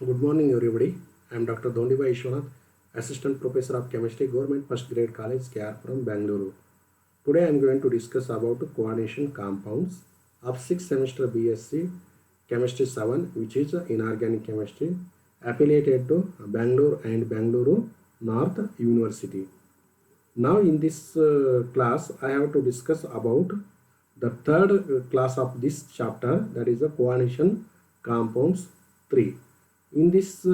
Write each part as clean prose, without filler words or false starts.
Good morning, everybody. I am Dr. Dhondiba Ishwanath, Assistant Professor of Chemistry, Government First Grade College, KR from Bangalore. Today I am going to discuss about coordination compounds of 6th semester BSc Chemistry 7, which is inorganic chemistry, affiliated to Bangalore and Bangalore North University. Now in this class, I have to discuss about the third class of this chapter, that is the coordination compounds 3. In this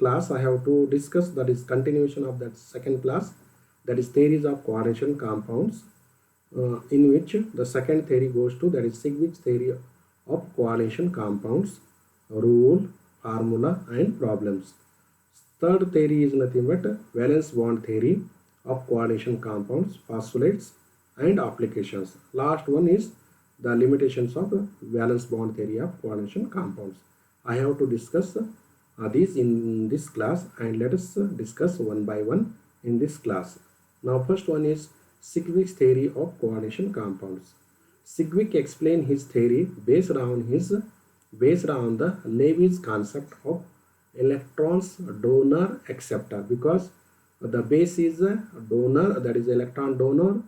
class, I have to discuss, that is continuation of that second class, that is theories of coordination compounds, in which the second theory goes to, that is Sigwick's theory of coordination compounds, rule, formula and problems. Third theory is nothing but valence bond theory of coordination compounds, phospholates and applications. Last one is the limitations of valence bond theory of coordination compounds. I have to discuss these in this class, and let us discuss one by one in this class. Now first one is Sigwick's theory of coordination compounds. Sigwick explained his theory based on the Levy's concept of electrons donor acceptor, because the base is a donor, that is electron donor,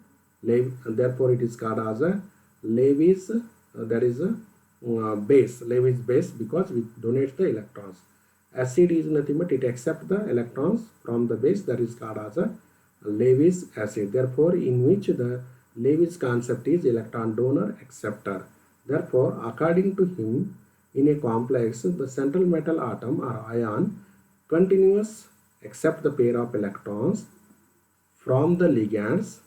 therefore it is called as a Levy's, that is a base, Levy's base, because it donates the electrons. Acid is nothing but it accepts the electrons from the base, that is called as a Levy's acid. Therefore, in which the Levy's concept is electron donor acceptor. Therefore, according to him, in a complex, the central metal atom or ion continuous accept the pair of electrons from the ligands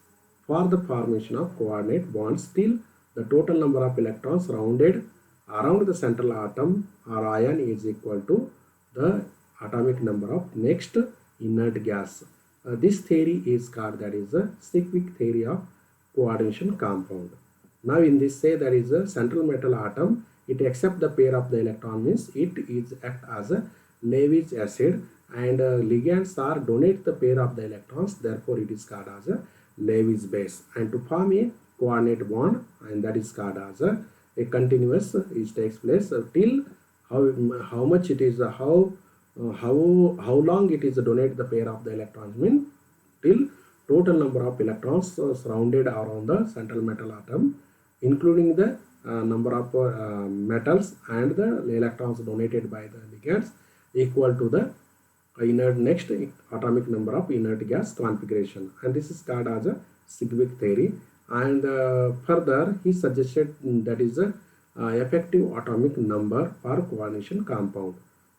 for the formation of coordinate bonds till the total number of electrons rounded around the central atom or ion is equal to the atomic number of next inert gas. This theory is called, that is the Sigwick theory of coordination compound. Now in this say, there is a central metal atom, it accept the pair of the electron, means it is act as a Levy's acid, and ligands are donate the pair of the electrons, therefore it is called as a Levy's base, and to form a coordinate bond, and that is called as a continuous, it takes place till how much it is, how long it is donate the pair of the electrons, mean till total number of electrons surrounded around the central metal atom, including the number of metals and the electrons donated by the ligands, equal to the inert next atomic number of inert gas configuration, and this is called as a Sigwick theory. And further he suggested that is a effective atomic number for coordination compound.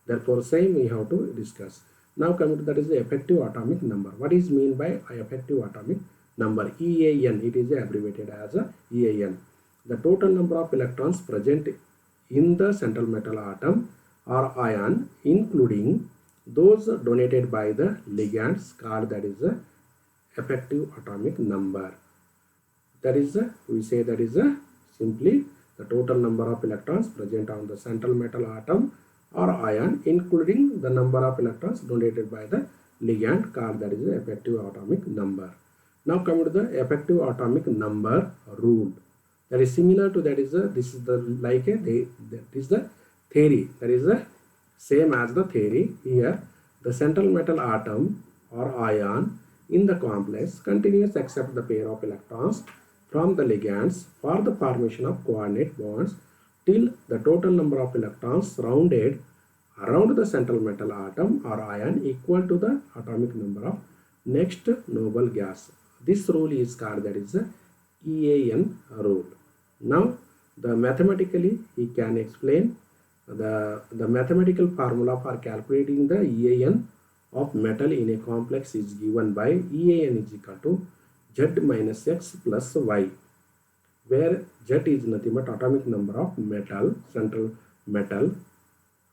Therefore same we have to discuss. Now coming to that is the effective atomic number. What is mean by effective atomic number? EAN, it is abbreviated as a EAN. The total number of electrons present in the central metal atom or ion, including those donated by the ligands, called, that is a effective atomic number. That is we say that is simply the total number of electrons present on the central metal atom or ion, including the number of electrons donated by the ligand, called, that is the effective atomic number. Now coming to the effective atomic number rule, that is similar to, that is this is the like a that is the theory, that is the same as the theory. Here the central metal atom or ion in the complex continues accept the pair of electrons from the ligands for the formation of coordinate bonds till the total number of electrons rounded around the central metal atom or ion equal to the atomic number of next noble gas. This rule is called, that is the EAN rule. Now the mathematically he can explain the mathematical formula for calculating the EAN of metal in a complex is given by EAN is equal to Z minus X plus Y, where Z is nothing but atomic number of metal, central metal,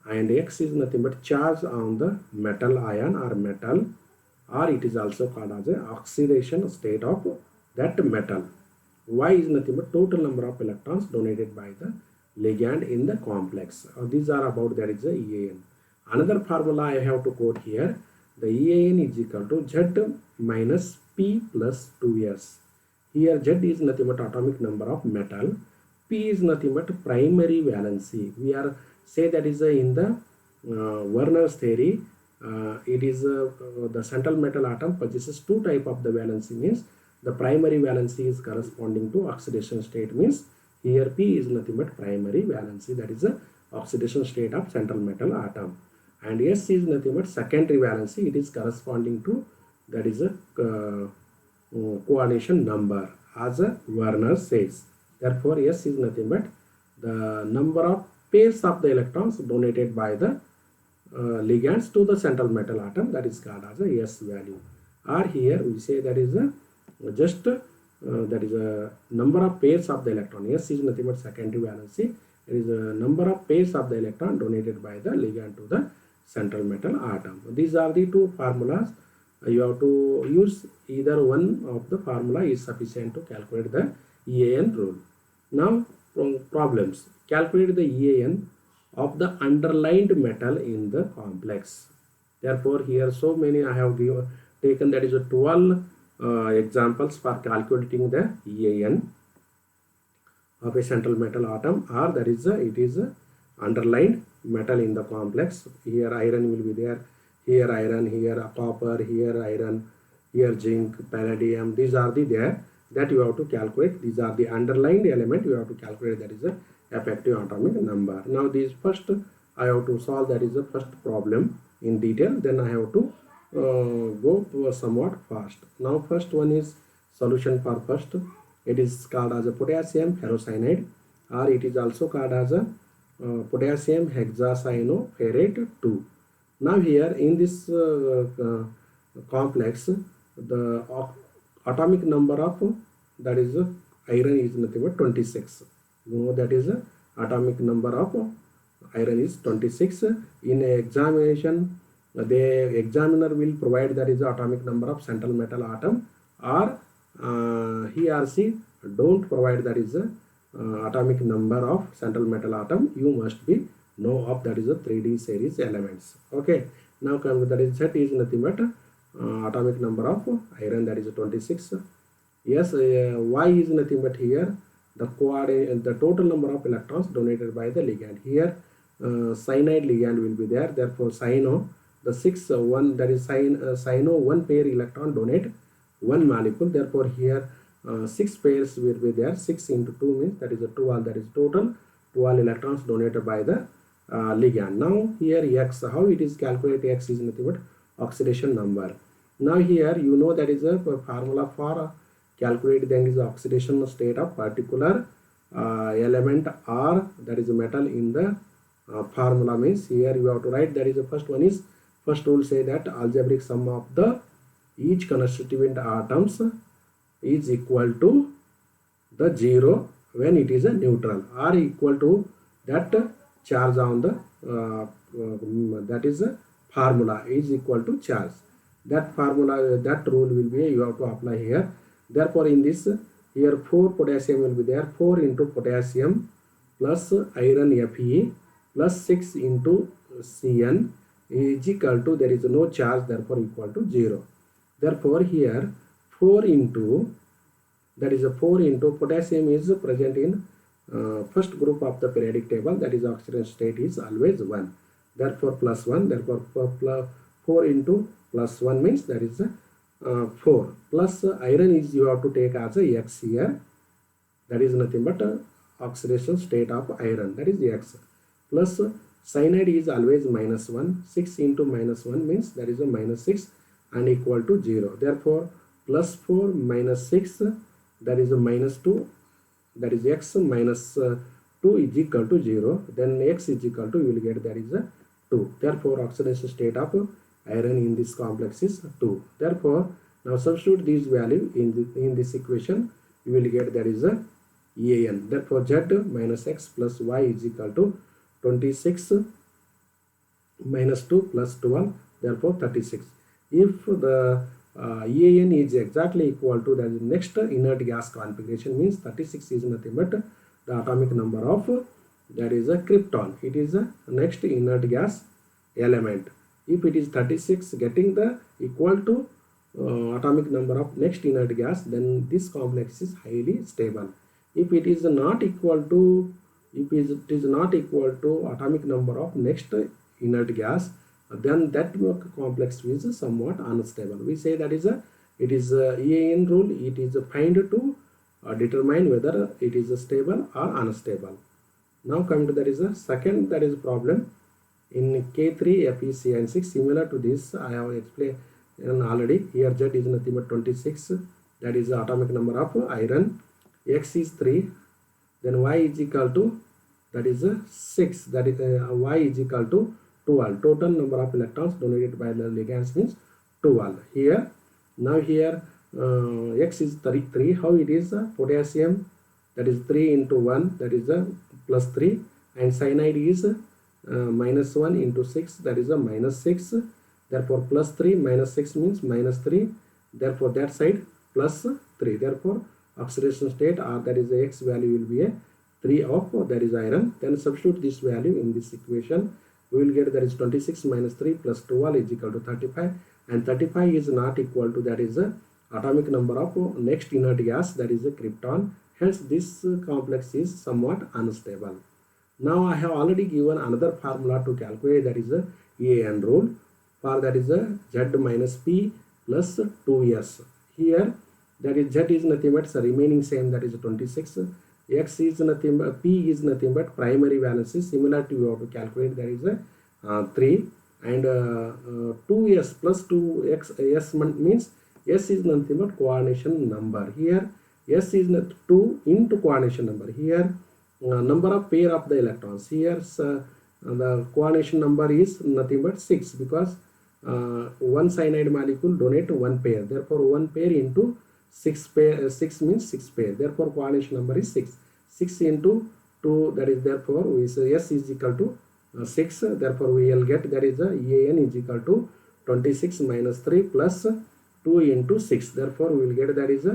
and X is nothing but charge on the metal ion or metal, or it is also called as a oxidation state of that metal. Y is nothing but total number of electrons donated by the ligand in the complex. These are about, that is the EAN. Another formula I have to quote here, the EAN is equal to Z minus P plus 2S. Here Z is nothing but atomic number of metal, P is nothing but primary valency. We are say that is in the Werner's theory, it is the central metal atom possesses two type of the valency, means the primary valency is corresponding to oxidation state, means here P is nothing but primary valency, that is the oxidation state of central metal atom, and S is nothing but secondary valency, it is corresponding to, that is a coordination number as Werner says. Therefore S is nothing but the number of pairs of the electrons donated by the ligands to the central metal atom, that is called as a S value. Or here we say that is a just that is a number of pairs of the electron. S is nothing but secondary valency. It is a number of pairs of the electron donated by the ligand to the central metal atom. These are the two formulas. You have to use either one of the formula is sufficient to calculate the EAN rule. Now problems. Calculate the EAN of the underlined metal in the complex. Therefore here so many I have taken, that is a 12 examples for calculating the EAN of a central metal atom, or that is it is a underlined metal in the complex. Here iron will be there, here iron, here copper, here iron, here zinc, palladium, these are the there that you have to calculate. These are the underlined element you have to calculate, that is a effective atomic number. Now this first I have to solve, that is the first problem in detail, then I have to go to somewhat fast. Now first one is solution for first. It is called as a potassium ferrocyanide, or it is also called as a potassium hexacyanoferrate 2. Now here in this complex, the atomic number of, that is iron is nothing but 26. You know that is atomic number of iron is 26. In a examination, the examiner will provide that is the atomic number of central metal atom, or he or she don't provide that is the atomic number of central metal atom. You must be know of that is the 3D series elements. Okay, now come to that is Z is nothing but atomic number of iron, that is 26. Yes, Y is nothing but here the total number of electrons donated by the ligand. Here cyanide ligand will be there, therefore cyano, the 6 1, that is cyano 1 pair electron donate 1 molecule, therefore here 6 pairs will be there. 6 into 2 means that is a 12, that is total 12 electrons donated by the ligand. Now here X, how it is calculated? X is nothing but oxidation number. Now here you know that is a formula for calculate then is the oxidation state of particular element or that is a metal in the formula, means here you have to write, that is the first one is, first rule say that algebraic sum of the each constituent atoms is equal to the 0 when it is a neutral, or equal to that charge on the that is a formula is equal to charge. That formula, that rule will be you have to apply here. Therefore in this here 4 potassium will be there, 4 into potassium plus iron Fe plus 6 into Cn is equal to, there is no charge, therefore equal to 0. Therefore here 4 into, that is a 4 into potassium is present in first group of the periodic table, that is oxidation state is always 1, therefore plus 1, therefore 4 into plus 1 means that is 4, plus iron is you have to take as a X here, that is nothing but oxidation state of iron, that is X, plus cyanide is always minus 1, 6 into minus 1 means that is a minus 6 and equal to 0, therefore plus 4 minus 6, that is a minus 2, that is X minus 2 is equal to 0, then X is equal to, you will get that is a 2, therefore oxidation state of iron in this complex is 2. Therefore now substitute this value in this equation, you will get that is a EAN. Therefore Z minus X plus Y is equal to 26 minus 2 plus 12, therefore 36. If the EAN is exactly equal to the next inert gas configuration, means 36 is nothing but the atomic number of, that is a krypton, it is a next inert gas element. If it is 36 getting the equal to atomic number of next inert gas, then this complex is highly stable. If it is not equal to, if it is not equal to atomic number of next inert gas, then that complex is somewhat unstable. We say that is it is EAN rule. It is find to determine whether it is stable or unstable. Now coming to that is a second that is problem in K3 FeCN6. Similar to this I have explained already. Here Z is nothing but 26, that is the atomic number of iron. X is 3, then Y is equal to, that is 6, that is Y is equal to 12. Total number of electrons donated by the ligands means 12. Here now here X is 33. How it is? Potassium, that is 3 into 1, that is plus 3, and cyanide is minus 1 into 6, that is minus 6. Therefore plus 3 minus 6 means minus 3. Therefore that side plus 3. Therefore oxidation state, or that is the X value will be a 3 of that is iron. Then substitute this value in this equation. We will get that is 26 minus 3 plus 12 is equal to 35, and 35 is not equal to, that is the atomic number of next inert gas, that is the krypton. Hence this complex is somewhat unstable. Now I have already given another formula to calculate, that is the EAN rule, for that is a Z minus P plus 2S. Here that is Z is nothing but remaining same, that is 26. X is nothing but, P is nothing but primary valency. Similar to you have to calculate, that is a 3, and 2S plus 2X S means S is nothing but coordination number. Here S is 2 into coordination number. Here number of pair of the electrons. Here the coordination number is nothing but 6, because one cyanide molecule donate one pair. Therefore one pair into 6 pair, 6 means 6 pair. Therefore coordination number is 6. 6 into 2, that is, therefore we say S is equal to 6. Therefore we will get, that is EAN is equal to 26 minus 3 plus 2 into 6. Therefore we will get, that is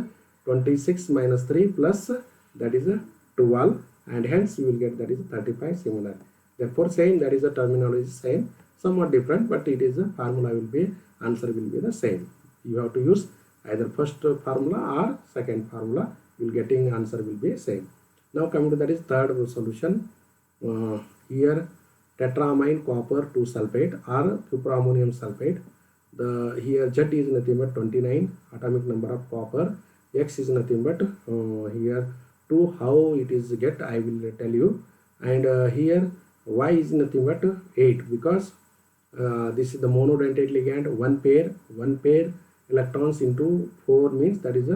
26 minus 3 plus, that is 12, and hence we will get, that is 35. Similar. Therefore same, that is the terminology same, somewhat different, but it is a formula will be, answer will be the same. You have to use either first formula or second formula. You will getting answer will be same. Now coming to that is third solution. Here tetramine copper 2 sulfate or cuprammonium sulfate. The here Z is nothing but 29, atomic number of copper. X is nothing but here 2. How it is get, I will tell you. And here Y is nothing but 8, because this is the monodentate ligand. One pair electrons into 4 means, that is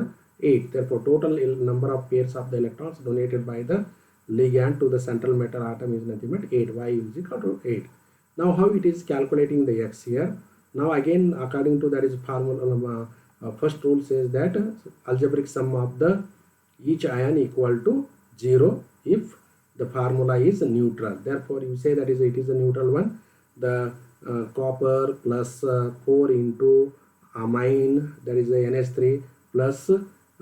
8. Therefore total number of pairs of the electrons donated by the ligand to the central metal atom is nothing but 8. Y is equal to 8. Now how it is calculating the X here? Now again according to that is formula, first rule says that algebraic sum of the each ion equal to 0 if the formula is neutral. Therefore you say that is it is a neutral one. The copper plus 4 into amine, that is a NH3 plus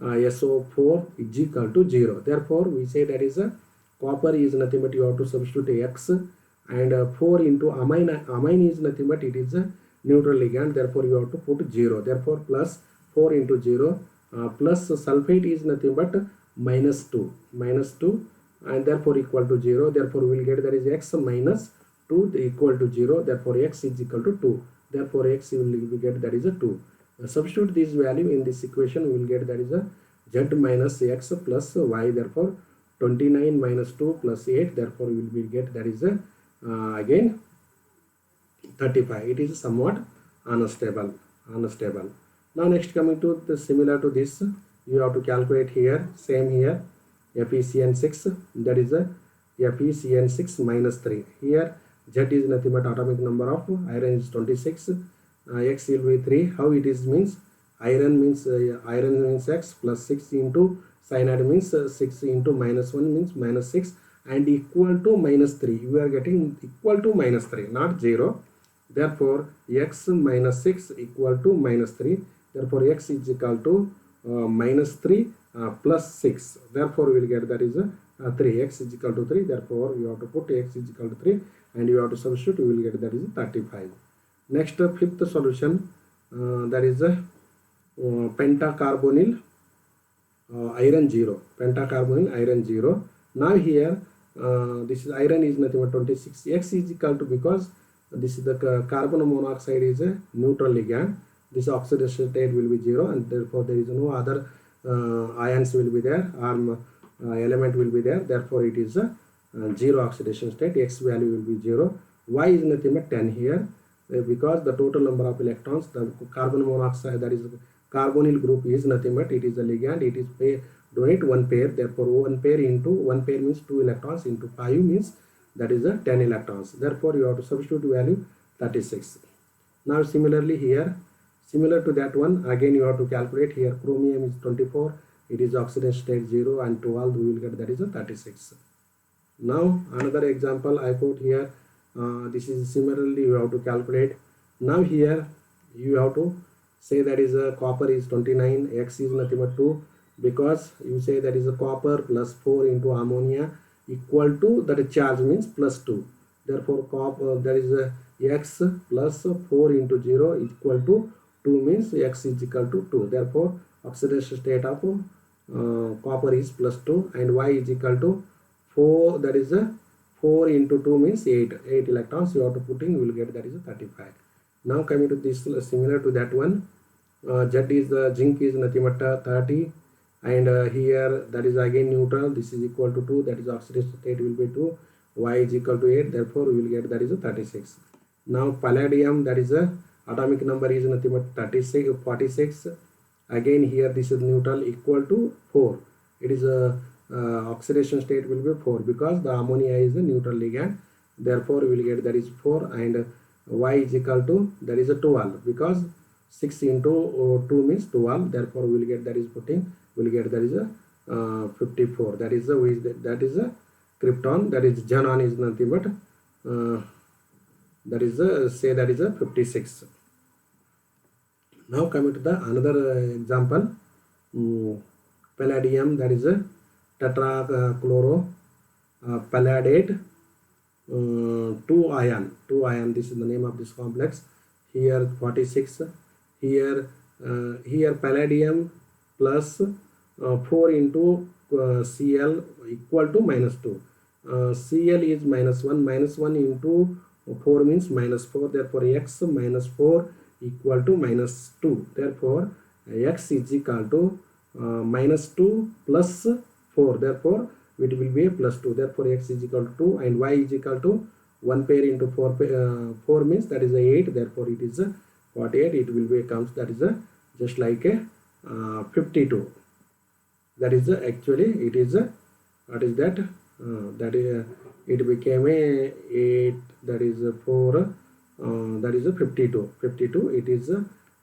SO4 is equal to 0. Therefore we say that is a copper is nothing but, you have to substitute X, and 4 into amine is nothing but it is a neutral ligand. Therefore you have to put 0. Therefore plus 4 into 0 plus sulfate is nothing but minus 2, and therefore equal to 0. Therefore we will get, that is X minus 2 equal to 0. Therefore X is equal to 2. Therefore X will get, that is a 2. Substitute this value in this equation. We will get, that is a Z minus X plus Y. Therefore 29 minus 2 plus 8. Therefore we will get, that is a again 35. It is somewhat unstable. Now next coming to the similar to this, you have to calculate here, same here, FeCN6, that is a FeCN6 minus 3. Here Z is nothing but atomic number of iron is 26, X will be 3. How it is means, iron means X plus 6 into cyanide means 6 into minus 1 means minus 6, and equal to minus 3. You are getting equal to minus 3, not 0. Therefore X minus 6 equal to minus 3. Therefore X is equal to minus 3 plus 6. Therefore we will get, that is 3. X is equal to 3. Therefore you have to put X is equal to 3, and you have to substitute. You will get, that is 35. Next fifth solution, that is pentacarbonyl iron 0. Pentacarbonyl iron 0. Now here this is iron is nothing but 26. X is equal to, because this is the carbon monoxide is a neutral ligand. This oxidation state will be 0, and therefore there is no other ions will be there, or element will be there. Therefore it is a 0 oxidation state. X value will be 0. Y is nothing but 10 here, because the total number of electrons, the carbon monoxide, that is carbonyl group, is nothing but it is a ligand. It is donate one pair. Therefore 1 pair into 1 pair means 2 electrons into 5 means that is a 10 electrons. Therefore you have to substitute value 36. Now similarly here, similar to that one, again you have to calculate. Here chromium is 24, it is oxidation state 0, and 12 we will get, that is a 36. Now another example I put here. This is similarly you have to calculate. Now here you have to say that is a copper is 29, X is nothing but 2, because you say that is a copper plus 4 into ammonia equal to that charge means plus 2. Therefore copper, that is a X plus 4 into 0 equal to 2 means X is equal to 2. Therefore oxidation state of copper is plus 2, and Y is equal to 4, that is a 4 into 2 means 8 electrons you have to put in, you will get, that is a 35. Now coming to this, similar to that one, Z is the zinc is nothing but 30, and here that is again neutral, this is equal to 2, that is oxidation state will be 2, Y is equal to 8, therefore we will get, that is a 36. Now palladium, that is a atomic number is nothing but 46, again here this is neutral, equal to 4, it is a oxidation state will be 4, because the ammonia is a neutral ligand. Therefore we will get, that is 4, and Y is equal to, that is a 12, because 6 into 2 means 12. Therefore we will get, that is putting, we will get, that is a 54. That is a, that is a krypton, that is xenon is nothing but that is a, say that is a 56. Now coming to the another example, palladium, that is a tetrachloro palladate 2 ion, this is the name of this complex. Here 46, here palladium plus 4 into Cl equal to minus 2. Cl is minus 1 into 4 means minus 4. Therefore X minus 4 equal to minus 2. Therefore X is equal to minus 2 plus 4. Therefore it will be a plus 2. Therefore X is equal to 2, and Y is equal to 1 pair into 4 means that is a 8. Therefore it is a 48. It will be comes, that is a just like a 52. That is a, actually it is a, what is that, that is it became a 8, that is a 4, that is a 52. It is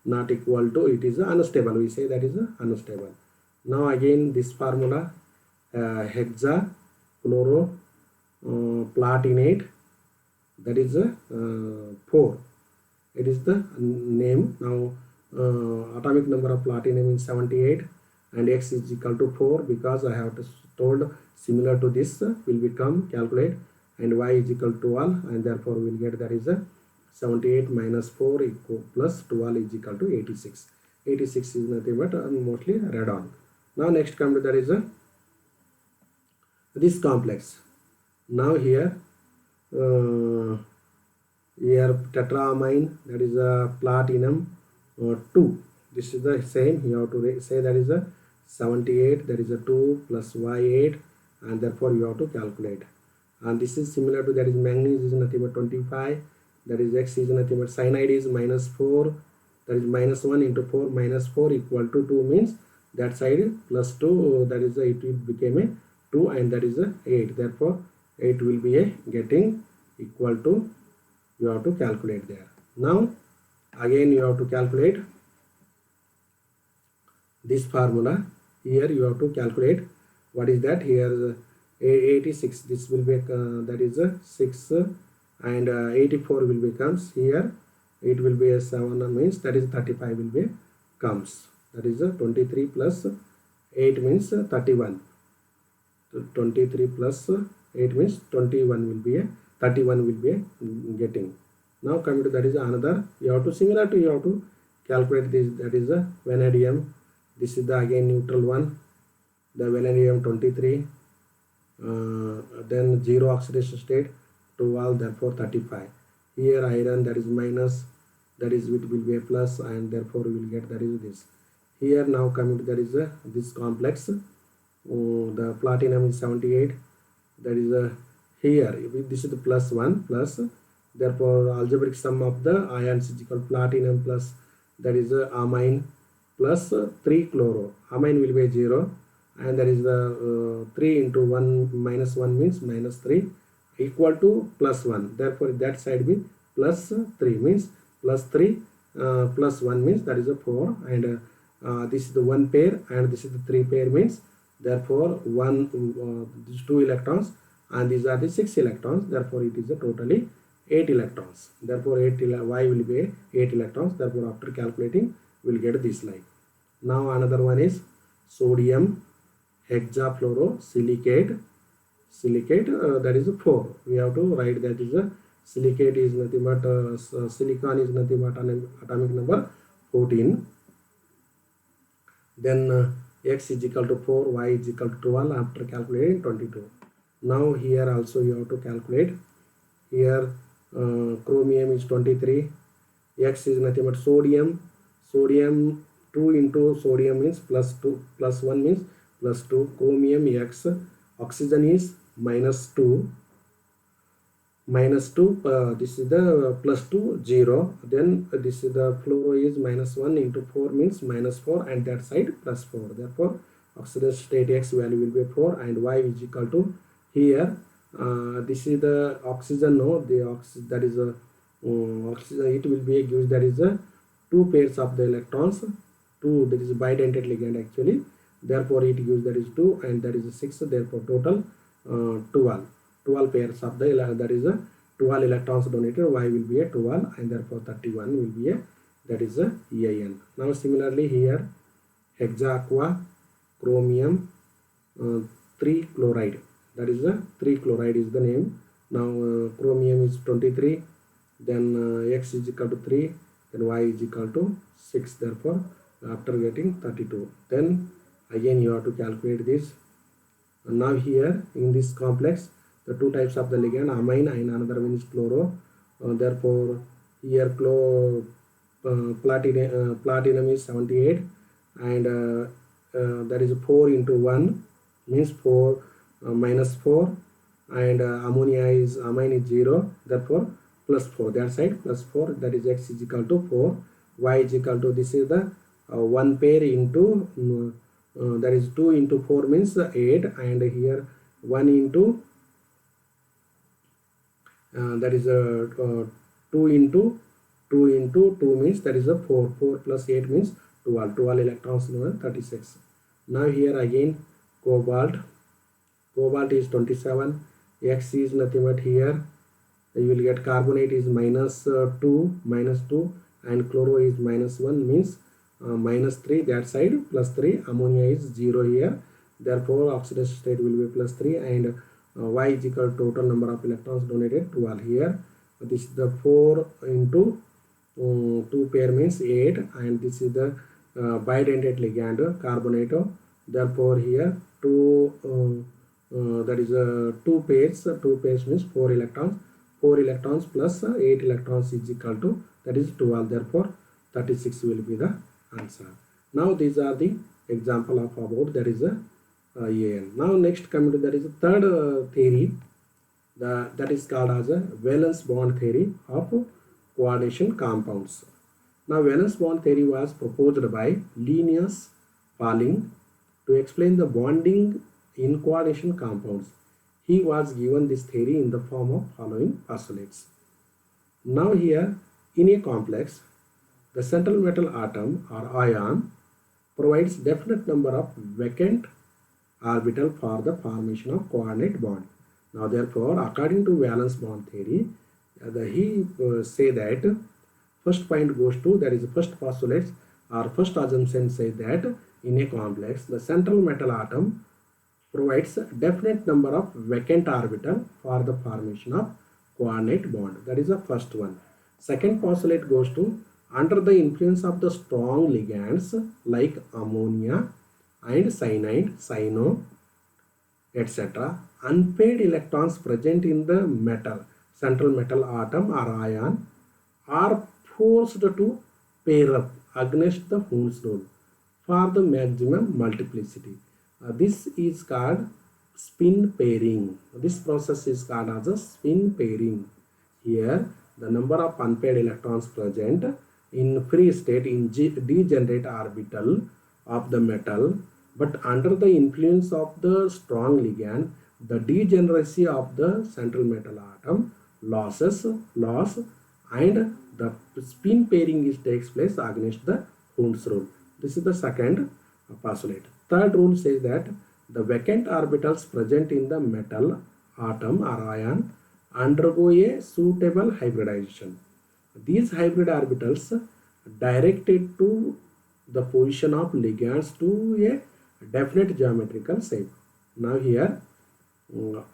not equal to, it is unstable, we say that is unstable. Now again this formula, hexa chloro platinate, that is 4, it is the name. Now atomic number of platinum is 78, and X is equal to 4, because I have told similar to this will become calculate, and Y is equal to 12, and therefore we will get, that is a 78 minus 4 equal plus 12 is equal to 86. 86 is nothing but mostly radon. Now next come to, that is this complex. Now here tetramine, that is a platinum 2. This is the same, you have to say that is a 78, that is a 2 plus Y8, and therefore you have to calculate. And this is similar to, that is manganese is nothing but 25, that is X is nothing but cyanide is minus 4, that is minus 1 into 4 minus 4 equal to 2 means that side plus 2, that is it will become a 2, and that is a 8. Therefore 8 will be a getting equal to, you have to calculate there. Now again you have to calculate this formula. Here you have to calculate what is that. Here 86, this will be that is a 6, and 84 will becomes, here it will be a 7 means that is 35 will be comes, that is a 23 plus 8 means 31. 23 plus 8 means 21 will be a 31 will be a getting. Now coming to, that is another, you have to similar to, you have to calculate this, that is a vanadium. This is the again neutral one, the vanadium 23, then 0 oxidation state 12, therefore 35. Here iron, that is minus, that is it will be a plus, and therefore we will get that is this. Here now coming to that is this complex. The platinum is 78. That is here this is the plus 1 plus. Therefore algebraic sum of the ions is equal to platinum plus that is amine plus 3 chloro. Amine will be 0, and that is the 3 into 1 minus 1 means minus 3 equal to plus 1. Therefore that side be plus 3 means plus 3 plus 1 means that is a 4, and this is the 1 pair and this is the 3 pair means therefore these 2 electrons and these are the 6 electrons. Therefore it is a totally 8 electrons. Therefore Y will be 8 electrons. Therefore after calculating we will get this line. Now another one is sodium hexafluorosilicate. That is 4. We have to write that is a silicate is nothing but silicon is nothing but atomic number 14. Then X is equal to 4, Y is equal to 12 after calculating 22. Now here also you have to calculate. Here chromium is 23. X is nothing but sodium. 2 into sodium means plus 2, plus 1 means plus 2. Chromium X. Oxygen is minus 2. This is the plus 2 0. Then this is the fluoro is minus 1 into 4 means minus 4, and that side plus 4. Therefore oxidation state X value will be 4, and Y is equal to here this is the oxygen. No, that is a oxygen. It will be gives that is a 2 pairs of the electrons. 2, that is a bidentate ligand actually. Therefore it gives that is 2 and that is 6. Therefore total 12 pairs of the that is a 12 electrons donated. Y will be a 12 and therefore 31 will be a that is a EIN. Now similarly here hexaqua chromium 3 chloride, that is a 3 chloride is the name. Now chromium is 23, then X is equal to 3, then Y is equal to 6. Therefore after getting 32, then again you have to calculate this. And now here in this complex the 2 types of the ligand, amine and another one is chloro. Therefore here platinum is 78, and that is 4 into 1 means 4 minus 4, and amine is 0. Therefore plus 4, that side plus 4, that is X is equal to 4. Y is equal to this is the 1 pair into that is 2 into 4 means 8, and here 1 into that is 2 into 2 means that is a 4. 4 plus 8 means 12 electrons, 36. Now here again cobalt is 27. X is nothing but here you will get carbonate is minus 2, and chloro is minus 1 means minus 3, that side plus 3. Ammonia is 0 here. Therefore oxidation state will be plus 3, and Y is equal to total number of electrons donated 12 here. This is the 4 into 2 pair means 8, and this is the bidentate ligand carbonato. Therefore here 2 that is 2 pairs. 2 pairs means 4 electrons. 4 electrons plus 8 electrons is equal to that is 12. Therefore 36 will be the answer. Now these are the example of about that is a EAN. Now next coming to that is a third theory, that is called as a valence bond theory of coordination compounds. Now valence bond theory was proposed by Linus Pauling to explain the bonding in coordination compounds. He was given this theory in the form of following postulates. Now here in a complex, the central metal atom or ion provides definite number of vacant orbital for the formation of coordinate bond. Now therefore according to valence bond theory, he say that first point goes to that is the first postulate or first assumption say that in a complex the central metal atom provides a definite number of vacant orbital for the formation of coordinate bond. That is the first one. Second postulate goes to under the influence of the strong ligands like ammonia and cyanide, cyano, etc., unpaired electrons present in the metal central metal atom or ion are forced to pair up against the Hund's rule for the maximum multiplicity. This is called spin pairing. This process is called as a spin pairing. Here, the number of unpaired electrons present in free state in degenerate orbital of the metal, but under the influence of the strong ligand, the degeneracy of the central metal atom loss, and the spin pairing takes place against the Hund's rule. This is the second postulate. Third rule says that the vacant orbitals present in the metal atom or ion undergo a suitable hybridization. These hybrid orbitals directed to the position of ligands to a definite geometrical shape. Now here,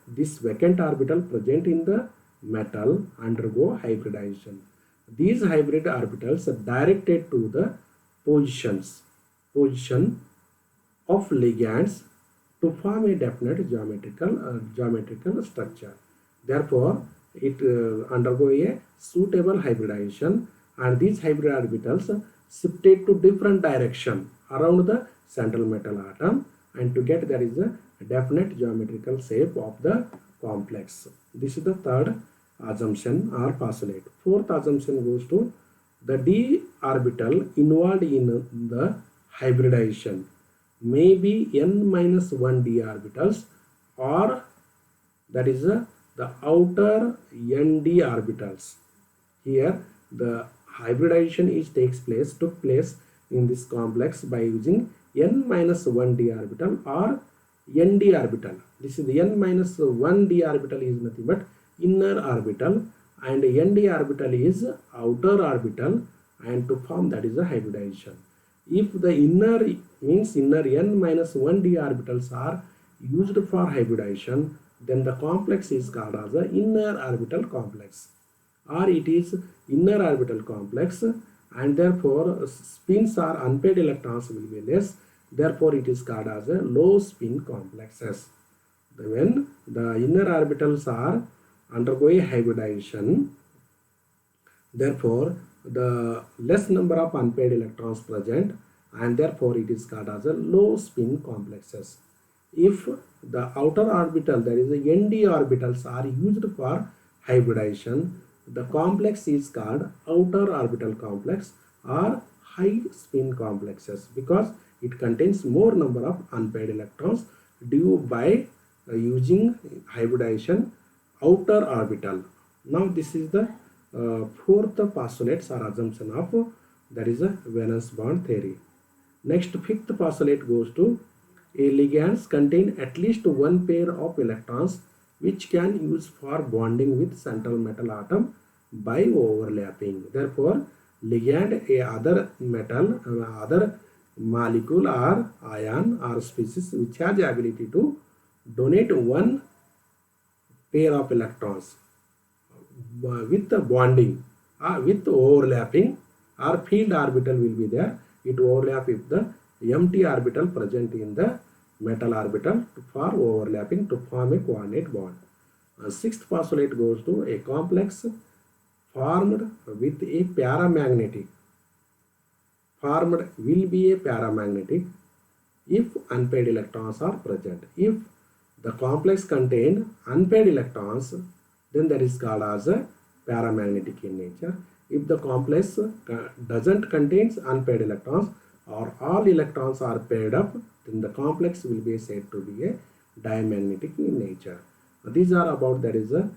this vacant orbital present in the metal undergo hybridization. These hybrid orbitals are directed to the position of ligands to form a definite geometrical structure. Therefore, it undergo a suitable hybridization, and these hybrid orbitals shifted to different direction around the central metal atom, and to get there is a definite geometrical shape of the complex. This is the third assumption or postulate. Fourth assumption goes to the d orbital involved in the hybridization may be n minus 1 d orbitals, or that is the outer nd orbitals. Here the hybridization took place in this complex by using n minus 1 d orbital or nd orbital. This is the n minus 1 d orbital is nothing but inner orbital, and nd orbital is outer orbital, and to form that is a hybridization. If the inner means inner n minus 1 d orbitals are used for hybridization, then the complex is called as the inner orbital complex, or it is inner orbital complex, and therefore spins or unpaired electrons will be less. Therefore, it is called as a low spin complexes. When the inner orbitals are undergoing hybridization, therefore the less number of unpaired electrons present, and therefore it is called as a low spin complexes. If the outer orbital, that is the nd orbitals, are used for hybridization, the complex is called outer orbital complex or high spin complexes, because it contains more number of unpaired electrons due by using hybridization outer orbital. Now this is the fourth postulate or assumption of that is a valence bond theory. Next, fifth postulate goes to a ligands contain at least one pair of electrons which can use for bonding with central metal atom by overlapping. Therefore, ligand a other metal, other molecule or ion or species which has the ability to donate one pair of electrons with the bonding with overlapping, or field orbital will be there. It overlap if the empty orbital present in the metal orbital for overlapping to form a coordinate bond. Sixth postulate goes to a complex formed with a paramagnetic. Formed will be a paramagnetic if unpaired electrons are present. If the complex contain unpaired electrons, then that is called as a paramagnetic in nature. If the complex doesn't contains unpaired electrons, or all electrons are paired up, then the complex will be said to be a diamagnetic in nature. These are about that is a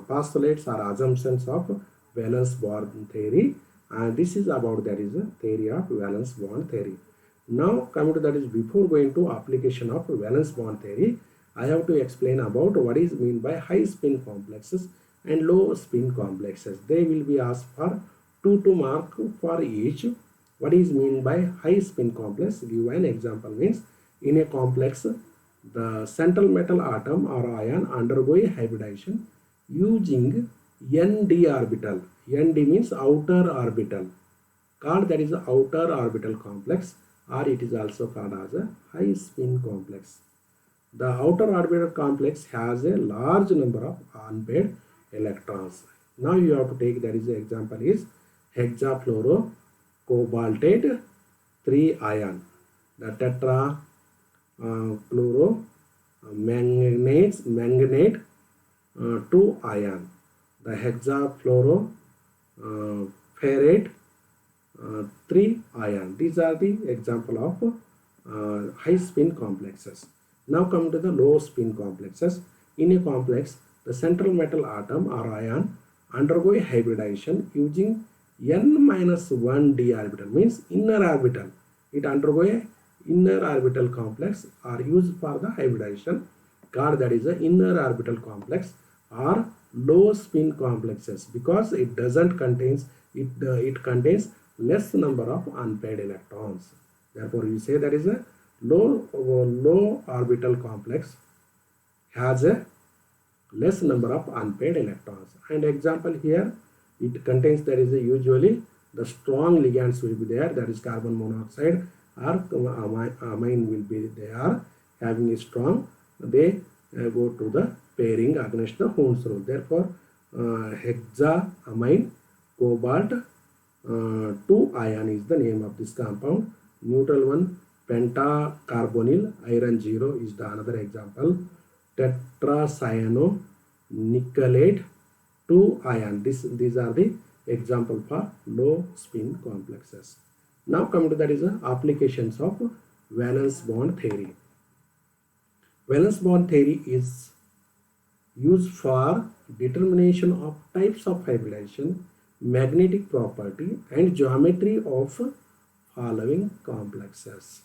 postulates or assumptions of valence bond theory, and this is about that is a theory of valence bond theory. Now coming to that is, before going to application of valence bond theory, I have to explain about what is mean by high spin complexes and low spin complexes. They will be asked for 2 mark for each. What is mean by high spin complex? Give an example. Means in a complex, the central metal atom or ion undergo a hybridization using nd orbital. Nd means outer orbital, called that is the outer orbital complex, or it is also called as a high spin complex. The outer orbital complex has a large number of unpaired electrons. Now you have to take, that is the example is hexafluorocobaltate 3 ion, the tetra chloro manganate 2 ion, the hexafluoro ferrate 3 ion. These are the example of high spin complexes. Now come to the low spin complexes. In a complex, the central metal atom or ion undergo a hybridization using n-1 d orbital, means inner orbital. It undergo a inner orbital complex are used for the hybridization, called that is the inner orbital complex or low spin complexes, because it doesn't contains it contains less number of unpaired electrons. Therefore, we say that is a low orbital complex has a less number of unpaired electrons. And example here, it contains, that is usually the strong ligands will be there, that is carbon monoxide or amine will be, they are having a strong, they go to the pairing against the Hund's rule. Therefore, hexaamine cobalt 2 ion is the name of this compound. Neutral one, pentacarbonyl iron 0 is the another example. Tetracyanonickelate 2 ion. These are the example for low spin complexes. Now come to, that is the applications of valence bond theory. Valence bond theory is used for determination of types of hybridization, magnetic property and geometry of following complexes.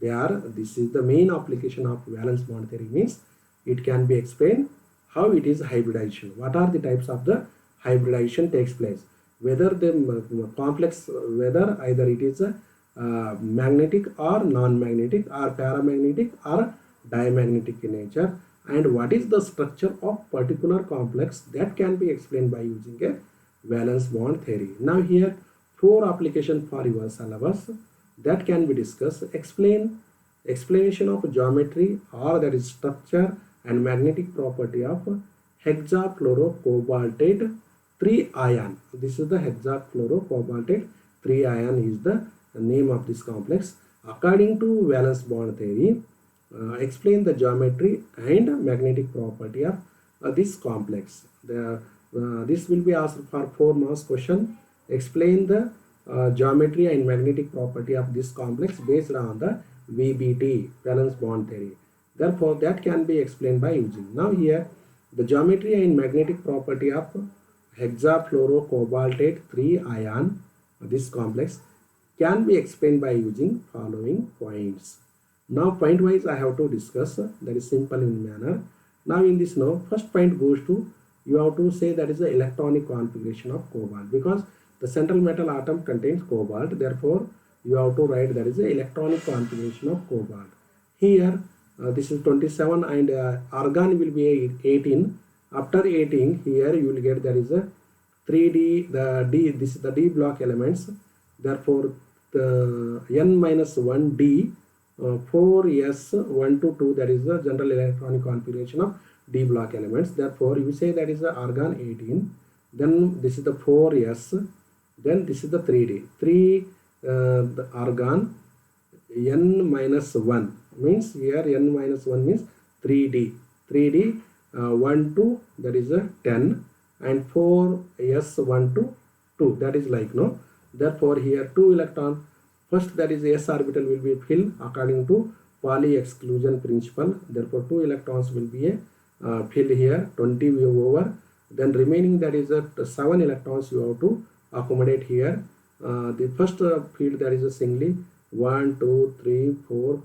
This is the main application of valence bond theory, means it can be explained how it is hybridization. What are the types of the hybridization takes place? Whether the complex, whether either it is magnetic or non-magnetic or paramagnetic or diamagnetic in nature, and what is the structure of particular complex, that can be explained by using a valence bond theory. Now here 4 applications for your syllabus that can be discussed. Explanation of geometry or that is structure and magnetic property of hexafluorocobaltate 3 ion. This is the hexafluorocobaltate 3 ion is the name of this complex. According to valence bond theory, explain the geometry and magnetic property of this complex. This will be asked for 4 marks question. Explain the geometry and magnetic property of this complex based on the VBT, valence bond theory. Therefore, that can be explained by using. Now here, the geometry and magnetic property of hexafluorocobaltate 3 ion, this complex, can be explained by using following points. Now point wise I have to discuss, that is simple in manner. Now in this, first point goes to, you have to say that is the electronic configuration of cobalt, because the central metal atom contains cobalt. Therefore, you have to write that is the electronic configuration of cobalt. Here this is 27 and argon will be 18. After 18, here you will get, there is a 3D, the D, this is the D block elements. Therefore, the n-1d 4s1 to 2, that is the general electronic configuration of D block elements. Therefore, you say that is the argon 18, then this is the 4s, then this is the 3d, the argon n-1 means, here n-1 means 3d, 1 to, that is a 10, and 4s1 to 2, that is like, therefore here 2 electron, first that is s orbital will be filled according to Pauli exclusion principle. Therefore 2 electrons will be filled here, 20 over, then remaining, that is 7 electrons you have to accommodate here. The first field, that is a singly 1 2 3 4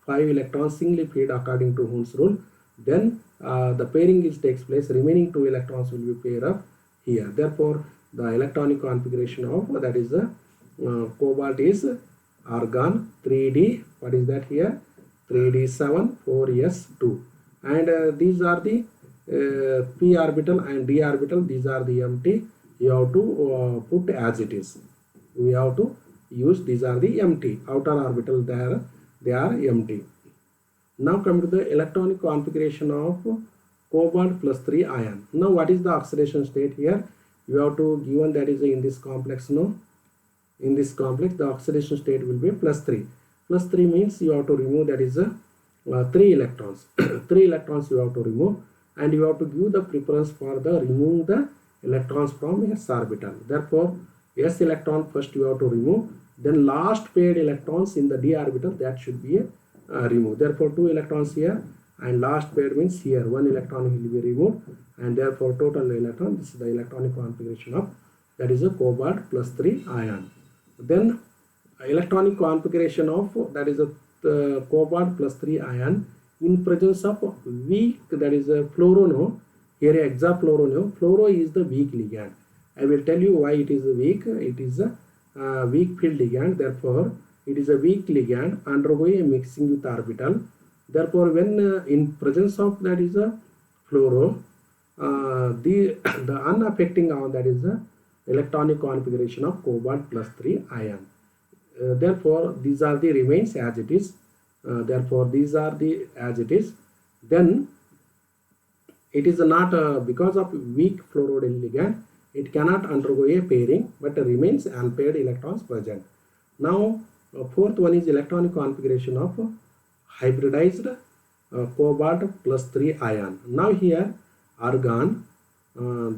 5 electrons singly filled according to Hund's rule. Then the pairing takes place, remaining 2 electrons will be pair up here. Therefore the electronic configuration of, that is the cobalt is argon 3d, what is that here, 3d7 4s2, and these are the p orbital and d orbital, these are the empty. You have to put as it is. We have to use, these are the empty outer orbital, they are empty. Now come to the electronic configuration of cobalt plus 3 ion. Now what is the oxidation state here? You have to given that is in this complex, no? In this complex the oxidation state will be plus 3. Plus 3 means you have to remove that is 3 electrons. 3 electrons you have to remove, and you have to give the preference for the remove the electrons from s orbital. Therefore s electron first you have to remove, then last paired electrons in the d orbital, that should be removed. Therefore 2 electrons here, and last paired means here 1 electron will be removed, and therefore total electron, this is the electronic configuration of that is a cobalt plus 3 ion. Then electronic configuration of that is a cobalt plus 3 ion in presence of weak, that is a fluoro. Here hexafluoro. Fluoro is the weak ligand. I will tell you why it is weak. It is a weak field ligand. Therefore it is a weak ligand, undergo a mixing with orbital. Therefore when in presence of that is a fluoro, the unaffecting on that is the electronic configuration of cobalt plus 3 ion. Therefore these are the remains as it is. Therefore these are the as it is. Then it is not because of weak fluoride ligand, it cannot undergo a pairing, but remains unpaired electrons present. Now fourth one is electronic configuration of hybridized cobalt plus 3 ion. Now here argon,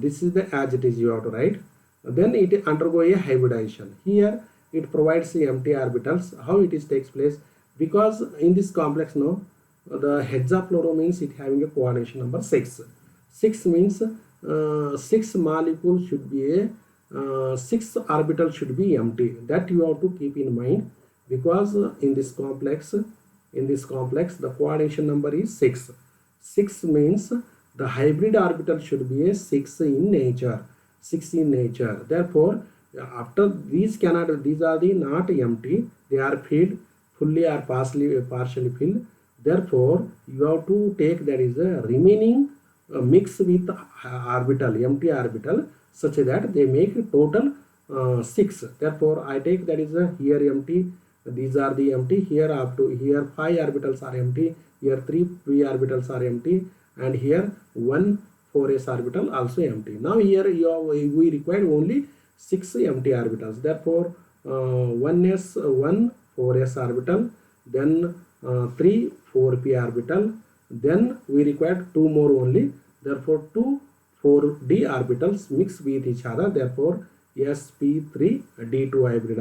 this is the as it is you have to write. Then it undergo a hybridization. Here it provides the empty orbitals. How it is takes place? Because in this complex, no, the hexafluoro means it having a coordination number 6. 6 means 6 molecules should be a 6 orbital should be empty. That you have to keep in mind, because in this complex the coordination number is 6. 6 means the hybrid orbital should be a 6 in nature. 6 in nature. Therefore after these are the not empty, they are filled fully or partially filled. Therefore you have to take that is a remaining mix with orbital, empty orbital, such that they make total 6. Therefore I take that is a here empty, these are the empty, here up to here 5 orbitals are empty, here 3 p orbitals are empty, and here 1 4s orbital also empty. Now here we require only 6 empty orbitals. Therefore 1s 1 4s orbital, then 3 4p orbital, then we require 2 more only. Therefore 2 4d orbitals mix with each other. Therefore sp3d2 hybrid.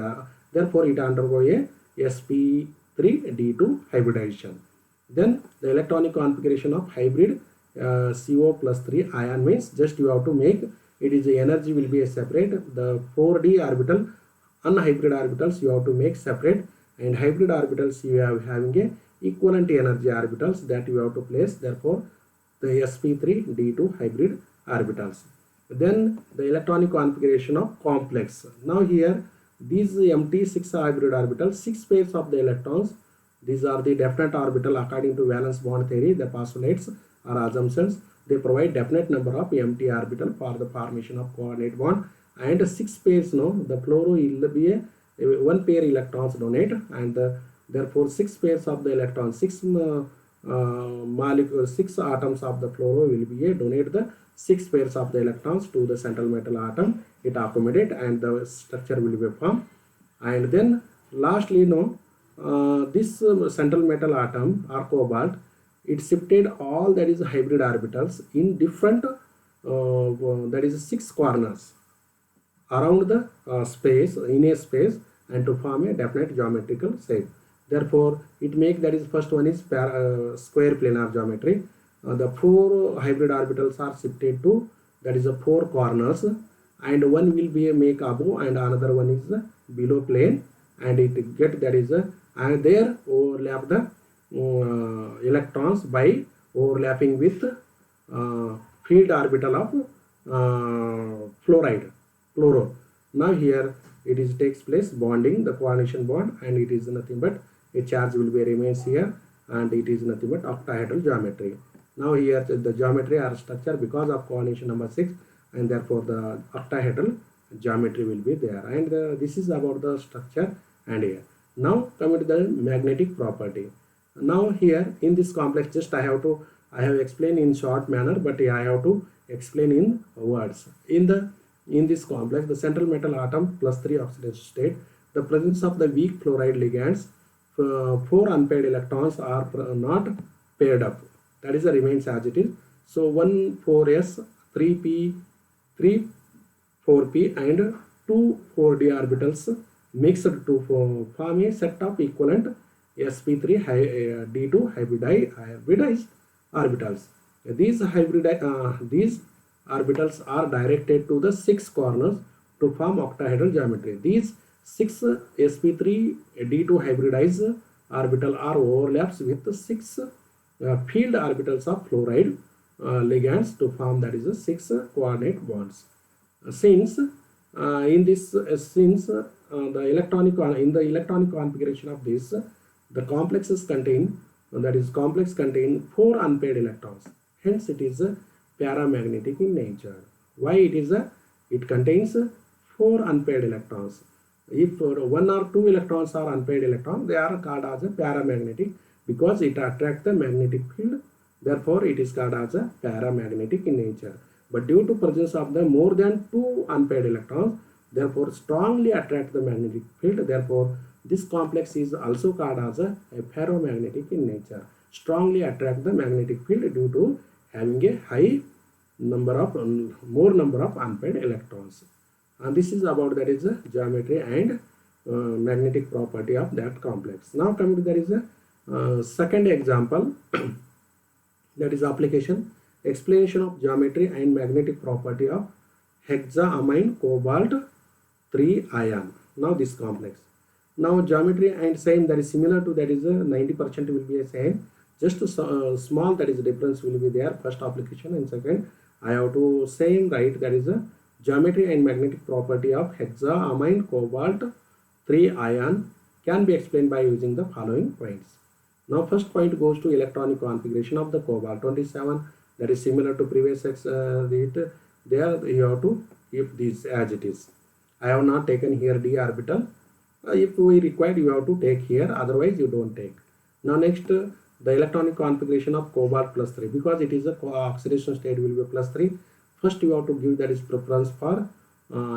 Therefore it undergo a sp3d2 hybridization. Then the electronic configuration of hybrid CO plus 3 ion means just you have to make it is the energy will be a separate. The 4d orbital unhybrid orbitals you have to make separate, and hybrid orbitals you have having a equivalent energy orbitals that you have to place. Therefore the sp3d2 hybrid orbitals. Then the electronic configuration of complex. Now here these empty 6 hybrid orbitals, 6 pairs of the electrons, these are the definite orbital according to valence bond theory. The postulates or assumptions, they provide definite number of empty orbital for the formation of coordinate bond, and 6 pairs, no, the fluoro will be a 1 pair electrons donate, and therefore 6 pairs of the electrons, 6 molecules, 6 atoms of the fluoro will be a donate the 6 pairs of the electrons to the central metal atom. It accommodate and the structure will be formed. And then lastly, no, this central metal atom or cobalt, it shifted all that is hybrid orbitals in different that is 6 corners around the space, in a space, and to form a definite geometrical shape. Therefore it make that is first one is square planar geometry. The 4 hybrid orbitals are shifted to that is 4 corners, and one will be a make above and another one is below plane, and it get that is and there overlap the electrons by overlapping with field orbital of fluoro. Now here it is takes place bonding, the coordination bond, and it is nothing but a charge will be remains here, and it is nothing but octahedral geometry. Now here the geometry or structure because of coordination number 6, and therefore the octahedral geometry will be there, and this is about the structure. And here now coming to the magnetic property. Now here in this complex, just I have to I have explained in short manner, but I have to explain in words. In this complex, the central metal atom plus 3 oxidation state, the presence of the weak fluoride ligands, 4 unpaired electrons are not paired up. That is the remains as it is. So 1 4s, 3p, 3 4p and 2 4d orbitals mixed to form a set of equivalent sp3 d2 hybridized orbitals. These orbitals are directed to the 6 corners to form octahedral geometry. These 6 sp3 d2 hybridized orbital are overlaps with the 6 field orbitals of fluoride ligands to form, that is the 6 coordinate bonds. Since the electronic configuration of this, the complexes contain, complex contain 4 unpaired electrons. Hence it is paramagnetic in nature. Why it is it contains 4 unpaired electrons. If 1 or 2 electrons are unpaired electrons, they are called as a paramagnetic because it attracts the magnetic field. Therefore, it is called as a paramagnetic in nature. But due to presence of the more than 2 unpaired electrons, therefore strongly attract the magnetic field. Therefore, this complex is also called as a ferromagnetic in nature. Strongly attract the magnetic field due to having a high number of more number of unpaired electrons. And this is about, that is the geometry and magnetic property of that complex. Now coming to, there is a second example that is application, explanation of geometry and magnetic property of hexaamine cobalt 3 ion. Now this complex. Now geometry and same, that is similar to, that is 90% will be a same. Just small, that is difference will be there. First application and second I have to same write, that is a geometry and magnetic property of hexaamine cobalt 3 ion can be explained by using the following points. Now first point goes to electronic configuration of the cobalt 27, that is similar to previous there you have to keep this as it is. I have not taken here d orbital. If we required, you have to take here, otherwise you don't take. Now next the electronic configuration of cobalt plus 3, because it is a oxidation state will be plus 3. First you have to give, that is preference for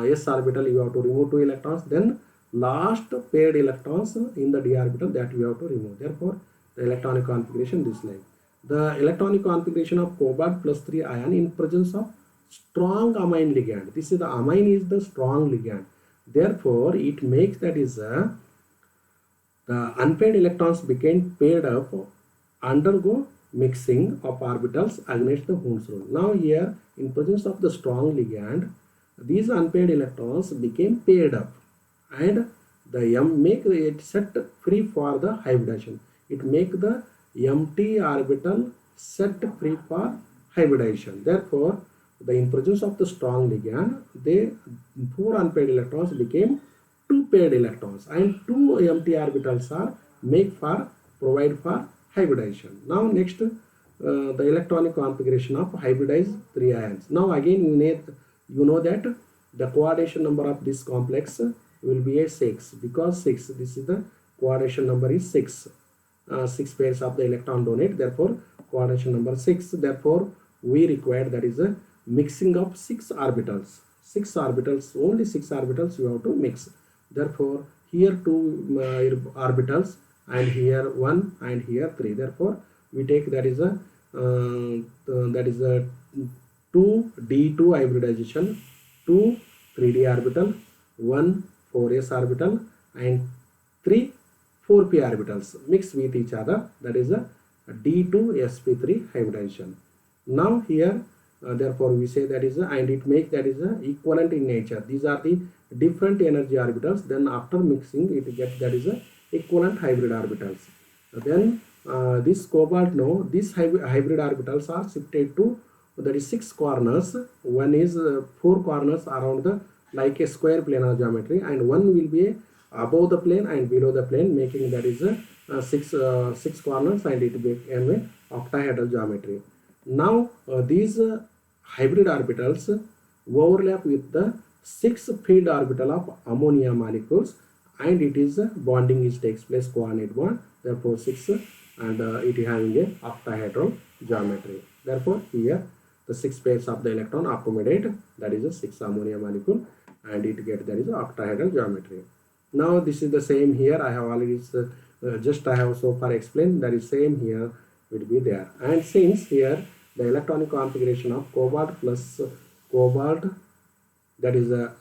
s orbital, you have to remove 2 electrons, then last paired electrons in the d orbital, that you have to remove. Therefore the electronic configuration this like. The electronic configuration of cobalt plus 3 ion in presence of strong amine ligand. This is the amine is the strong ligand. Therefore it makes, that is the unpaired electrons became paired up, undergo mixing of orbitals against the Hund's rule. Now here in presence of the strong ligand, these unpaired electrons became paired up and the M make it set free for the hybridization. It make the empty orbital set free for hybridization. Therefore, in presence of the strong ligand, the 4 unpaired electrons became 2 paired electrons and 2 empty orbitals are provide for hybridization. Now next the electronic configuration of hybridized 3 ions. Now again you know that the coordination number of this complex will be a 6, because 6, this is the coordination number is 6. 6 pairs of the electron donate, therefore coordination number 6. Therefore we require, that is a mixing of 6 orbitals. 6 orbitals, only 6 orbitals you have to mix. Therefore here 2 orbitals and here 1 and here 3. Therefore we take, that is a 2d2 hybridization, 2 3d orbital, 1 4s orbital and 3 4p orbitals mixed with each other, that is a d2sp3 hybridization. Now here therefore we say, that is and it makes, that is equivalent in nature. These are the different energy orbitals, then after mixing it gets, that is equivalent hybrid orbitals. Then this cobalt, no, these hybrid orbitals are shifted to, that is 6 corners. One is 4 corners around the like a square planar geometry, and one will be above the plane and below the plane, making, that is 6 corners, and it became a octahedral geometry. Now these hybrid orbitals overlap with the 6 field orbital of ammonia molecules, and it is bonding is takes place coordinate bond, therefore 6, and it having a octahedral geometry. Therefore, here the 6 pairs of the electron accommodate, that is a 6 ammonia molecule, and it get that is octahedral geometry. Now this is the same here. I have already just I have so far explained, that is same here will be there. And since here the electronic configuration of cobalt plus cobalt, that is a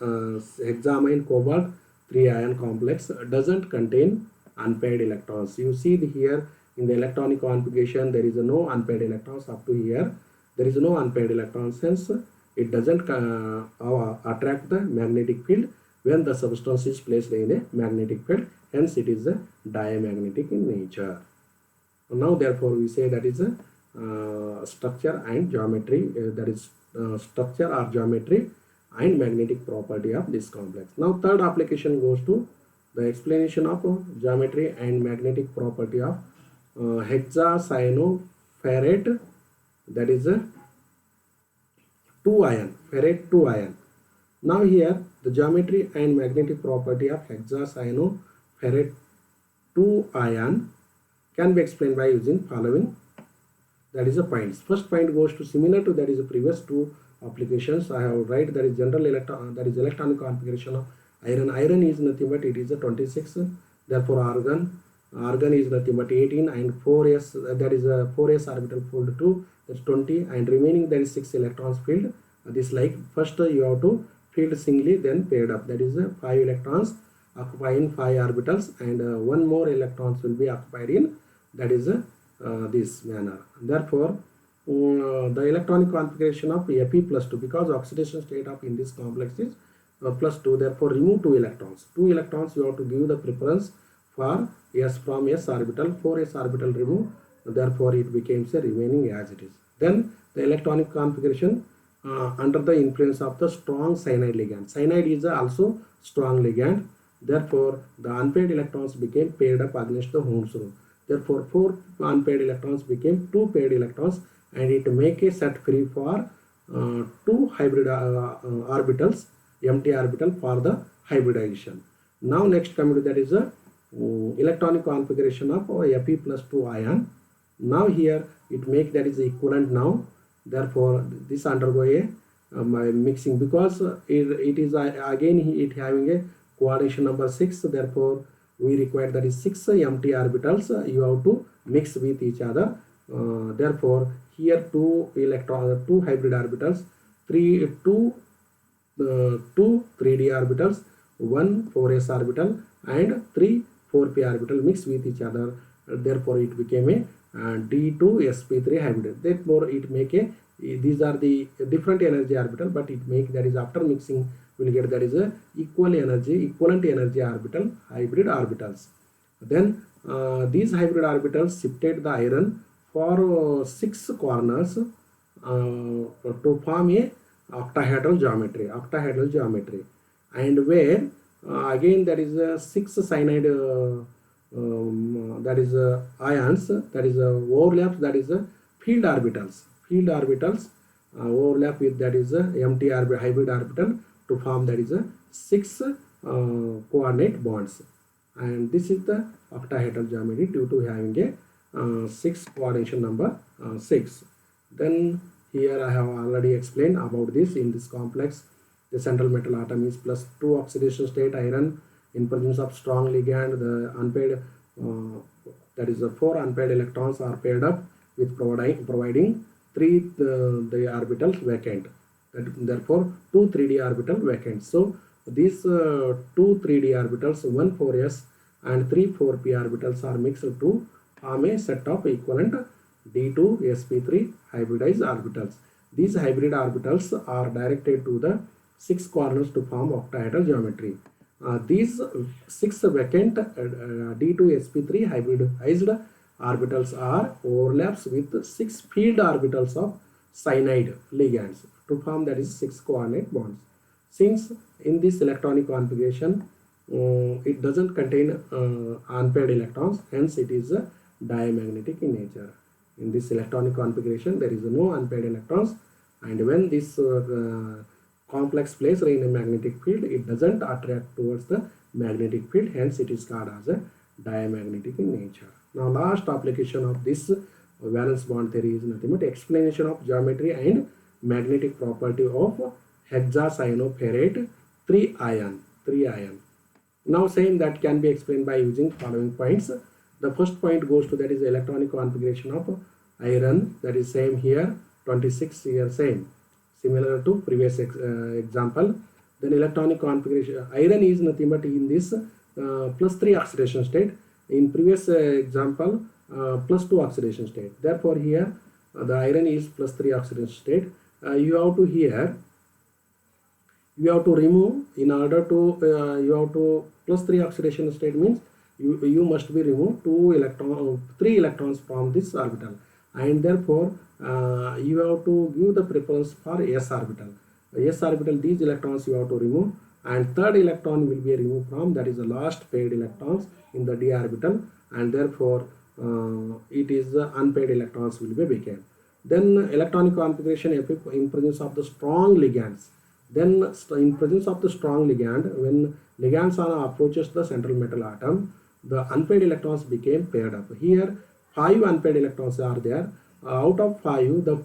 hexamine cobalt 3 ion complex, doesn't contain unpaired electrons. You see here in the electronic configuration there is no unpaired electrons up to here. There is no unpaired electrons, hence it doesn't attract the magnetic field when the substance is placed in a magnetic field, hence it is a diamagnetic in nature. Now therefore we say that is a structure and geometry, that is structure or geometry and magnetic property of this complex. Now third application goes to the explanation of geometry and magnetic property of hexacyanoferrate, that is a 2 ion, ferrate 2 ion. Now here the geometry and magnetic property of hexacyanoferrate 2 ion can be explained by using following, that is a points. First point goes to similar to that is the previous two applications. I have write that is general electron, that is electronic configuration of iron. Iron is nothing but it is a 26, therefore argon is nothing but 18, and 4s, that is a 4s orbital filled 2, that's 20, and remaining there is 6 electrons filled. This like first you have to filled singly, then paired up, that is 5 electrons occupying 5 orbitals, and one more electrons will be occupied in, that is this manner. Therefore the electronic configuration of Fe plus 2, because oxidation state of in this complex is plus 2, therefore remove 2 electrons. 2 electrons you have to give the preference for s from s orbital, 4s orbital remove, therefore it becomes a remaining as it is. Then the electronic configuration under the influence of the strong cyanide ligand. Cyanide is also strong ligand, therefore the unpaired electrons became paired up against the Hund's rule. Therefore 4 unpaired electrons became 2 paired electrons, and it make a set free for 2 hybrid orbitals, empty orbital for the hybridization. Now next coming to that is a electronic configuration of Fe plus 2 ion. Now here it make that is equivalent now, therefore this undergo a mixing, because it is again it having a coordination number 6, therefore we require that is 6 empty orbitals you have to mix with each other. Therefore here 2 hybrid orbitals, 2 3d orbitals, 1 4s orbital, and 3 4p orbital mixed with each other. Therefore it became a D2sp3 hybrid. Therefore it make a, these are the different energy orbital, but it make that is after mixing will get that is a equivalent energy orbital hybrid orbitals. Then these hybrid orbitals shifted the iron for 6 corners to form a octahedral geometry, and where again that is a 6 cyanide that is ions, that is overlaps, that is field orbitals overlap with that is empty hybrid orbital to form that is 6 coordinate bonds, and this is the octahedral geometry due to having a 6 coordination number 6. Then here I have already explained about this. In this complex the central metal atom is plus 2 oxidation state iron, in presence of strong ligand the unpaired that is 4 unpaired electrons are paired up with providing 3 the orbitals vacant, therefore 2 3d orbital vacant. So these 2 3d orbitals, 1 4s and 3 4p orbitals are mixed to form a set of equivalent D2sp3 hybridized orbitals. These hybrid orbitals are directed to the 6 corners to form octahedral geometry. These 6 vacant D2sp3 hybridized orbitals are overlaps with 6 field orbitals of cyanide ligands to form that is 6 coordinate bonds. Since in this electronic configuration it doesn't contain unpaired electrons, hence it is diamagnetic in nature. In this electronic configuration there is no unpaired electrons, and when this complex placed in a magnetic field, it doesn't attract towards the magnetic field, hence it is called as a diamagnetic in nature. Now last application of this valence bond theory is nothing but explanation of geometry and magnetic property of hexacyanoferrate 3 ion. Now same that can be explained by using following points. The first point goes to that is electronic configuration of iron, that is same here 26 here, same similar to previous example. Then electronic configuration, iron is nothing but in this +3 oxidation state, in previous example +2 oxidation state. Therefore here the iron is +3 oxidation state. You have to here you have to remove, in order to you have to +3 oxidation state means you must be remove 3 electrons from this orbital, and therefore you have to give the preference for s orbital. S orbital, these electrons you have to remove, and third electron will be removed from, that is the last paired electrons in the d orbital, and therefore it is the unpaired electrons will be became. Then electronic configuration in presence of the strong ligands. Then in presence of the strong ligand, when ligands approaches the central metal atom, the unpaired electrons became paired up. Here 5 unpaired electrons are there. Out of 5, the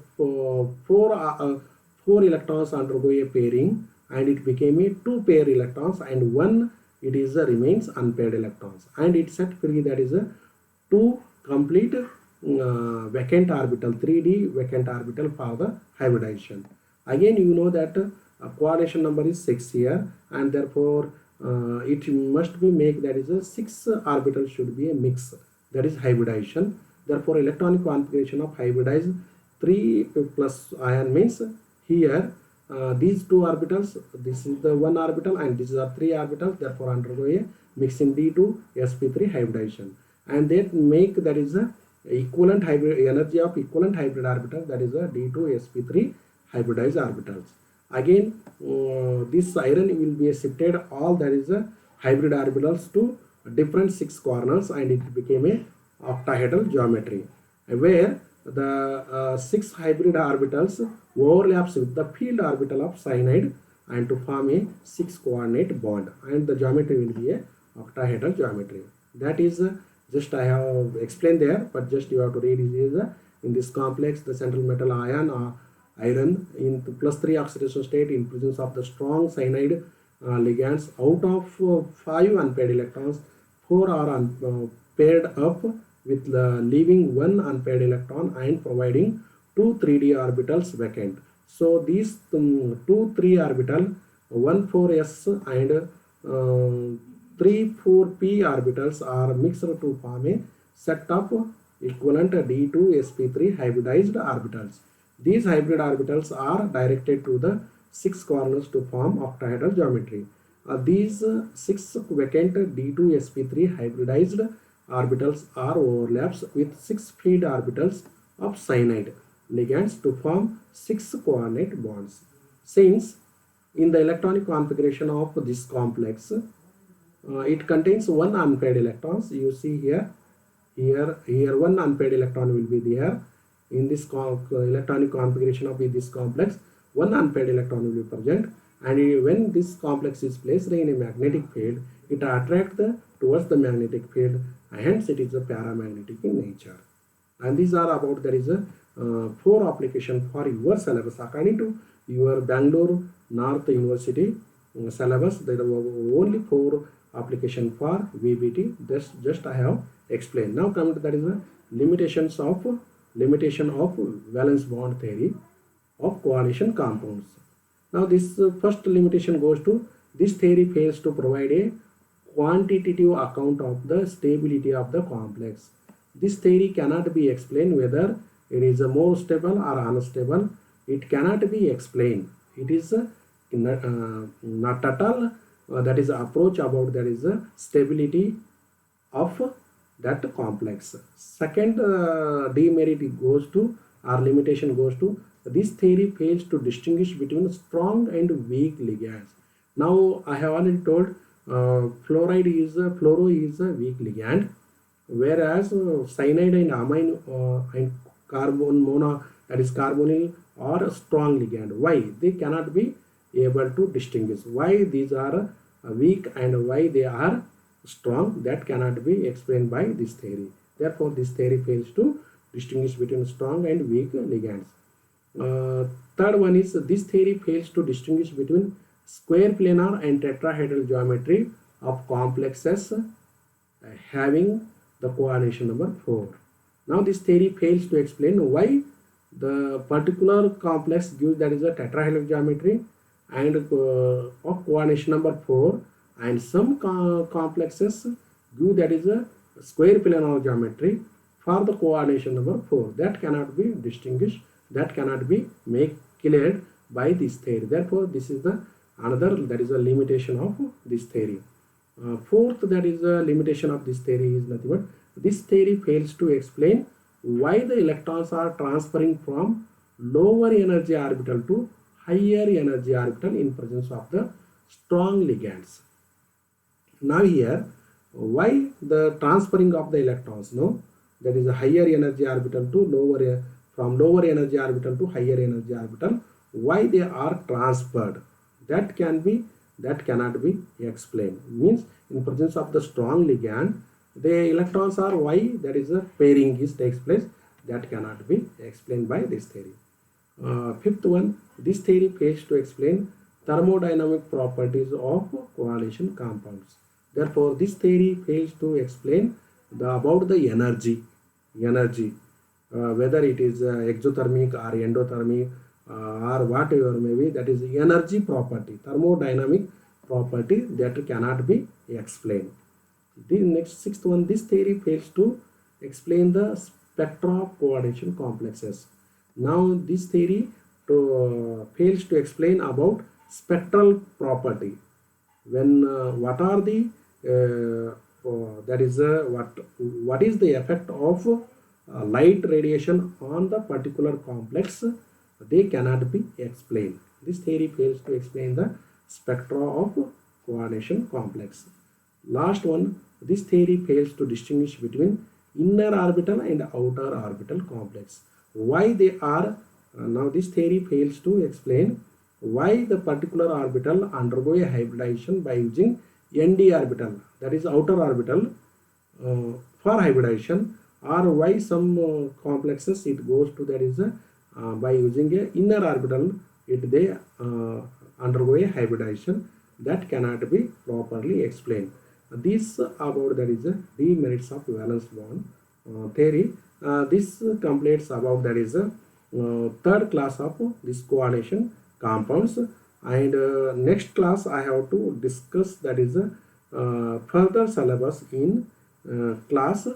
4 electrons undergo a pairing, and it became a 2 pair electrons, and 1 it is remains unpaired electrons, and it set free, that is a 2 complete vacant orbital, 3d vacant orbital for the hybridization. Again you know that coordination number is 6 here, and therefore it must be make, that is a 6 orbital should be a mix, that is hybridization. Therefore electronic configuration of hybridized 3 plus ion means here these 2 orbitals, this is the 1 orbital and these are 3 orbitals, therefore undergo a mixing d2 sp3 hybridization, and that make, that is a equivalent hybrid energy of equivalent hybrid orbitals, that is a d2 sp3 hybridized orbitals. Again this iron will be shifted all, that is a hybrid orbitals to different 6 corners, and it became a octahedral geometry, where the 6 hybrid orbitals overlaps with the field orbital of cyanide and to form a 6 coordinate bond, and the geometry will be a octahedral geometry. That is just I have explained there, but just you have to read is in this complex the central metal ion or iron in +3 oxidation state in presence of the strong cyanide ligands. Out of 5 unpaired electrons, 4 are paired up with leaving 1 unpaired electron and providing 2 3d orbitals vacant. So these 2 3 orbital 1 4s and 3 4p orbitals are mixed to form a set of equivalent d2 sp3 hybridized orbitals. These hybrid orbitals are directed to the 6 corners to form octahedral geometry. These 6 vacant d2 sp3 hybridized orbitals are overlaps with 6 feed orbitals of cyanide ligands to form 6 coordinate bonds. Since in the electronic configuration of this complex it contains 1 unpaired electrons, you see here 1 unpaired electron will be there in this electronic configuration of this complex. 1 unpaired electron will be present, and when this complex is placed in a magnetic field, it attracts towards the magnetic field, and hence it is a paramagnetic in nature. And these are about, there is a 4 application for your syllabus according to your Bangalore North University syllabus. There are only 4 application for VBT. This just I have explained. Now coming to that is the limitation of valence bond theory of coordination compounds. Now this first limitation goes to, this theory fails to provide a quantitative account of the stability of the complex. This theory cannot be explained whether it is more stable or unstable. It cannot be explained. It is not at all that is approach about, that is the stability of that complex. Second demerit goes to, or limitation goes to, this theory fails to distinguish between strong and weak ligands. Now I have already told fluoro is a weak ligand, whereas cyanide and amine and carbon mono, that is carbonyl, are a strong ligand. Why? They cannot be able to distinguish why these are weak and why they are strong. That cannot be explained by this theory. Therefore this theory fails to distinguish between strong and weak ligands. Third one is this theory fails to distinguish between square planar and tetrahedral geometry of complexes having the coordination number 4. Now this theory fails to explain why the particular complex gives that is a tetrahedral geometry and of coordination number 4, and some complexes give that is a square planar geometry for the coordination number 4. That cannot be distinguished, that cannot be made cleared by this theory. Therefore this is the another, that is a limitation of this theory. Fourth, that is a limitation of this theory is nothing but this theory fails to explain why the electrons are transferring from lower energy orbital to higher energy orbital in presence of the strong ligands. Now here, why the transferring of the electrons? No, that is a higher energy orbital to lower, from lower energy orbital to higher energy orbital. Why they are transferred? That cannot be explained. Means in presence of the strong ligand, the electrons are why that is a pairing takes place. That cannot be explained by this theory. Fifth one, this theory fails to explain thermodynamic properties of coordination compounds. Therefore, this theory fails to explain about the energy, whether it is exothermic or endothermic or whatever may be, that is energy property, thermodynamic property that cannot be explained. The next sixth one, this theory fails to explain the spectra of coordination complexes. Now this theory fails to explain about spectral property. When what are the that is what is the effect of light radiation on the particular complex? They cannot be explained. This theory fails to explain the spectra of coordination complex. Last one, this theory fails to distinguish between inner orbital and outer orbital complex. Why they are now this theory fails to explain why the particular orbital undergo a hybridization by using ND orbital, that is outer orbital, for hybridization, or why some complexes it goes to that is by using a inner orbital they undergo a hybridization. That cannot be properly explained. This about that is the demerits of valence bond theory. This completes about that is a third class of this coordination compounds, and next class I have to discuss that is a further syllabus in class